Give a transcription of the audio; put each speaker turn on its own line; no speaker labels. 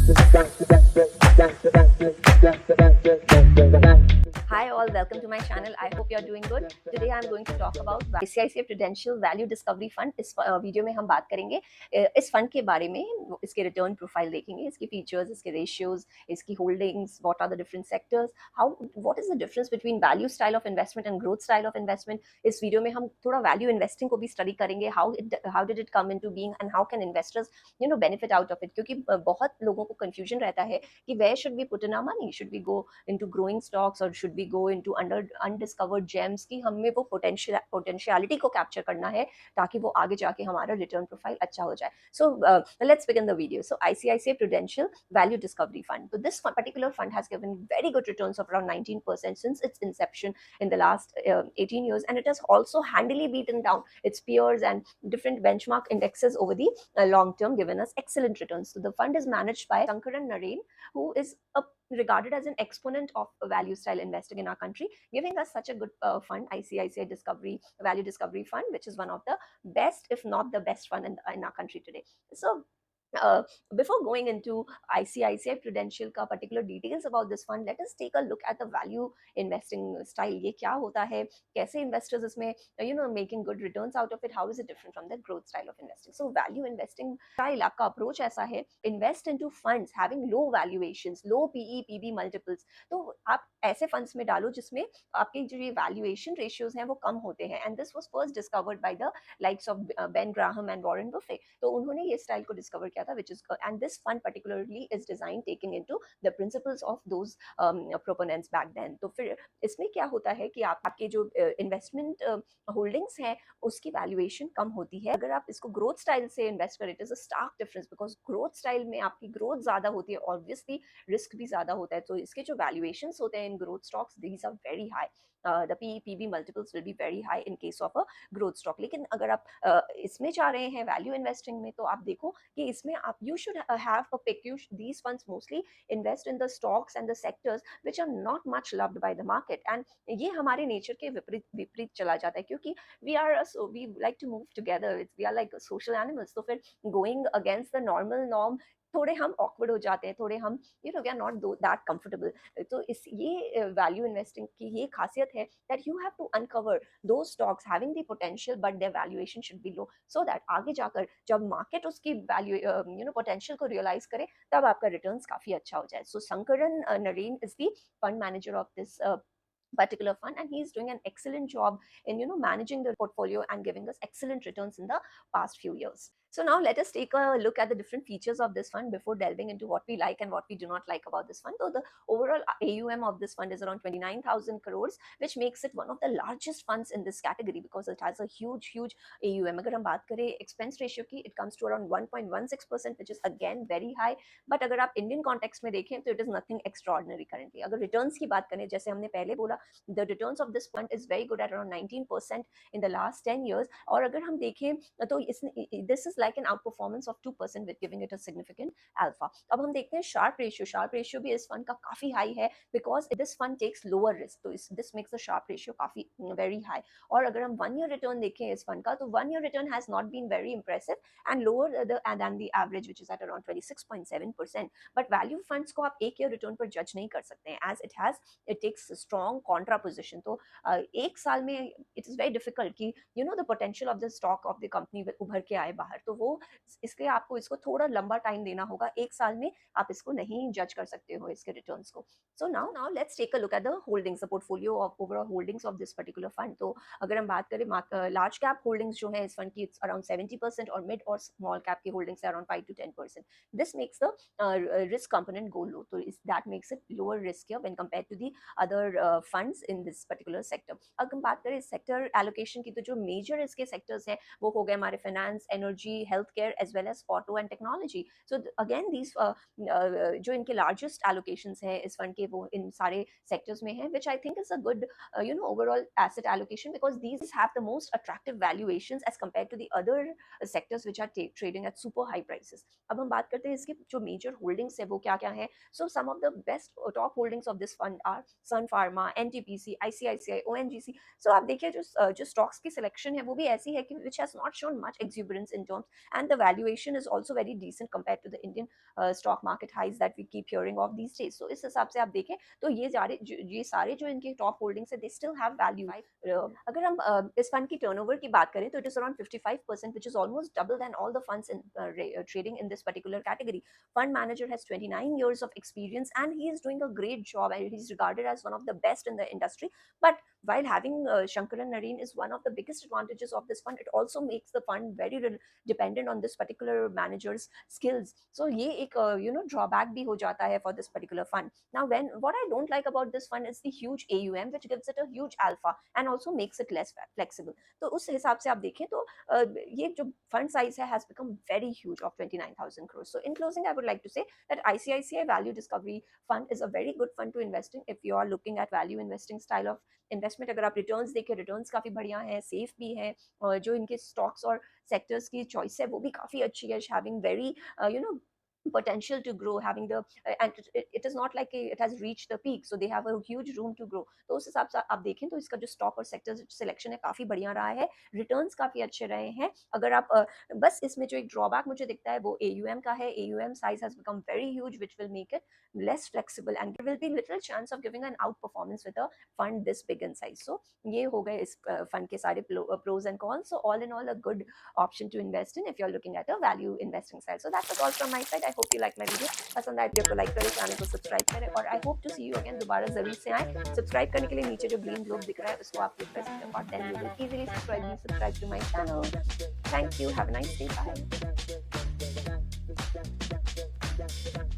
Hi all, welcome to my channel. I hope you are doing good. Today I am going to talk about ICICI Prudential Value Discovery Fund. इस video में हम बात करेंगे इस fund के बारे में, इसके रिटर्न प्रोफाइल देखेंगे, इसके फीचर्स, इसके रेशियोज, इसकी holdings, what are the different sectors, how what is the difference between value style of investment and growth style of investment. इस वीडियो में हम थोड़ा वैल्यू इन्वेस्टिंग को भी स्टडी करेंगे, how did it come into being and how can investors benefit out of it. क्योंकि बहुत लोगों को कंफ्यूजन रहता है कि where should we put in our money, should we go into growing stocks or should we go into undiscovered gems की हमें वो पोटेंशियलिटी को कैप्चर करना है ताकि वो आगे जाके हमारा रिटर्न प्रोफाइल अच्छा हो जाए. So let's begin the video. So ICICI Prudential Value Discovery Fund. So this particular fund has given very good returns of around 19% since its inception in the last 18 years, and it has also handily beaten down its peers and different benchmark indexes over the long term, given us excellent returns. So the fund is managed by Sankaran Narain, who is regarded as an exponent of value style investing in our country, giving us such a good fund, ICICI Value Discovery Fund, which is one of the best, if not the best fund in our country today. So uh, before going into ICICI Prudential का particular details about this fund, let us take a look at the value investing style. ये क्या होता है, कैसे investors इसमें making good returns out of it, how is it different from the growth style of investing. So value investing style आपका approach ऐसा है, invest into funds having low valuations, low PE PB multiples. तो आप ऐसे funds में डालो जिसमें आपके जो ये valuation ratios हैं वो कम होते हैं, and this was first discovered by the likes of Ben Graham and Warren Buffett. तो उन्होंने ये स्टाइल को डिस्कवर किया था, which is and this fund particularly is designed taking into the principles of those proponents back then. तो फिर इसमें क्या होता है कि आपके जो इन्वेस्टमेंट होल्डिंग्स हैं उसकी वैल्यूएशन कम होती है. अगर आप इसको ग्रोथ स्टाइल से इन्वेस्ट करें, it is a stark difference, because growth style में आपकी ग्रोथ ज्यादा होती है, ऑब्वियसली रिस्क भी ज्यादा होता है. तो इसके जो वैल्यूएशंस होते हैं in growth stocks, these are very high. The PE PB multiples will be very high in case of a growth stock. लेकिन अगर आप इसमें जा रहे हैं वैल्यू इन्वेस्टिंग में, तो आप देखो कि इसमें आप you should have a pick. these funds mostly invest in the stocks and the sectors which are not much loved by the market, and ये हमारे नेचर के विपरीत विपरीत चला जाता है, क्योंकि we like to move together, we are like social animals. तो फिर going against the normal norm थोड़े हम awkward हो जाते हैं, थोड़े हम we are not that comfortable. तो इस ये वैल्यू इन्वेस्टिंग की ये खासियत है that you have to uncover those stocks having the potential but their valuation should be low, so that आगे जाकर जब मार्केट उसकी वैल्यू पोटेंशियल को रियलाइज करे तब आपका रिटर्न्स काफी अच्छा हो जाए. So Sankaran Naren is the fund manager of this particular fund, and he is doing an excellent job in managing the portfolio and giving us excellent returns in the past few years. So now let us take a look at the different features of this fund before delving into what we like and what we do not like about this fund. So the overall AUM of this fund is around 29,000 crores, which makes it one of the largest funds in this category because it has a huge AUM. अगर हम बात करें expense ratio की, it comes to around 1.16%, which is again very high. But अगर आप Indian context में देखें तो it is nothing extraordinary currently. अगर returns की बात करें, जैसे हमने पहले बोला, the returns of this fund is very good at around 19% in the last 10 years. और अगर हम देखें तो this is like an outperformance of 2% with giving it a significant alpha. अब हम देखते हैं sharp ratio भी इस fund का काफी high है because this fund takes lower risk. तो this makes the sharp ratio काफी very high. और अगर हम 1 year return देखें इस fund का, तो 1 year return has not been very impressive and lower than the average, which is at around 26.7%. But value funds को आप 1 year return पर judge नहीं कर सकते हैं, as it takes strong contra position. तो एक साल में it is very difficult कि the potential of the stock of the company उभर के आए बाहर. तो वो इसलिए आपको इसको थोड़ा लंबा टाइम देना होगा, एक साल में आप इसको नहीं जज कर सकते हो इसके रिटर्न्स को. So now let's take a look at the holdings, the portfolio of overall holdings of this particular fund. तो अगर हम बात करें large cap holdings जो है इस fund की, it's around 70%, और mid और small cap की holdings है around 5 to 10%. This makes the risk component go low. So that makes it lower riskier when compared to the other funds in this particular sector. अगर हम बात करें sector allocation की, तो जो मेजर इसके सेक्टर्स हैं वो हो गए हमारे finance, energy, health care, as well as auto and technology. So again these जो इनके लार्जेस्ट एलोकेशंस हैं इस फंड के, वो इन सारे सेक्टर्स में हैं, which I think is a good overall asset allocation, because these have the most attractive valuations as compared to the other sectors which are trading at super high prices. अब हम बात करते हैं इसके जो मेजर होल्डिंग्स है वो क्या क्या है. So some of the best top holdings of this fund are Sun Pharma, NTPC, ICICI, ONGC. So आप देखिए जो stocks की selection है वो भी ऐसी है कि which has not shown much exuberance in terms and the valuation is also very decent compared to the Indian stock market highs that we keep hearing of these days. So इस हिसाब से आप देखें तो ये सारे जो इनके टॉप होल्डिंग्स है, दे स्टिल हैव वैल्यू. अगर हम इस फंड की टर्नओवर की बात करें तो it is around 55%, which is almost double than all the funds in trading in this particular category. Fund manager has 29 years of experience and he is doing a great job and he's regarded as one of the best in the industry. But while having Shankaran Nareen is one of the biggest advantages of this fund, it also makes the fund very dependent on this particular manager's skills. So ये एक drawback भी हो जाता है for this particular fund. Now what I don't like about this fund is the huge AUM, which gives it a huge alpha and also makes it less flexible. तो उस हिसाब से आप देखें तो ये जो fund size has become very huge of 29,000 crores. So in closing, I would like to say that ICICI Value Discovery Fund is a very good fund to invest in if you are looking at value investing style of investment. अगर आप returns देखें, returns काफी बढ़िया हैं, safe भी हैं, और जो इनके स्टॉक्स और सेक्टर्स की चॉइस है वो भी काफी अच्छी है, having very potential to grow, having the and it is not like it has reached the peak, so they have a huge room to grow. तो उस हिसाब से आप देखें तो इसका जो स्टॉक और सेक्टर सिलेक्शन है काफी बढ़िया रहा है, रिटर्न्स काफी अच्छे रहे हैं. अगर आप बस इसमें जो एक ड्रॉबैक मुझे दिखता है वो AUM का है. AUM size has become very huge, which will make it less flexible and there will be little chance of giving an outperformance with a fund this big in size. So ये हो गए इस fund के सारे pros and cons. So all in all, a good option to invest in if you're looking at a value investing style. So that was all from my side. I hope you like my video. पसंद आए video को like करें, channel को subscribe करें और I hope to see you again. दोबारा जरूर से आए. सब्सक्राइब करने के लिए नीचे जो ग्रीन ग्लोब दिख रहा है उसको आप क्लिक कर सकते हैं और then you will easily subscribe to my channel. Thank you. Have a nice day. Bye.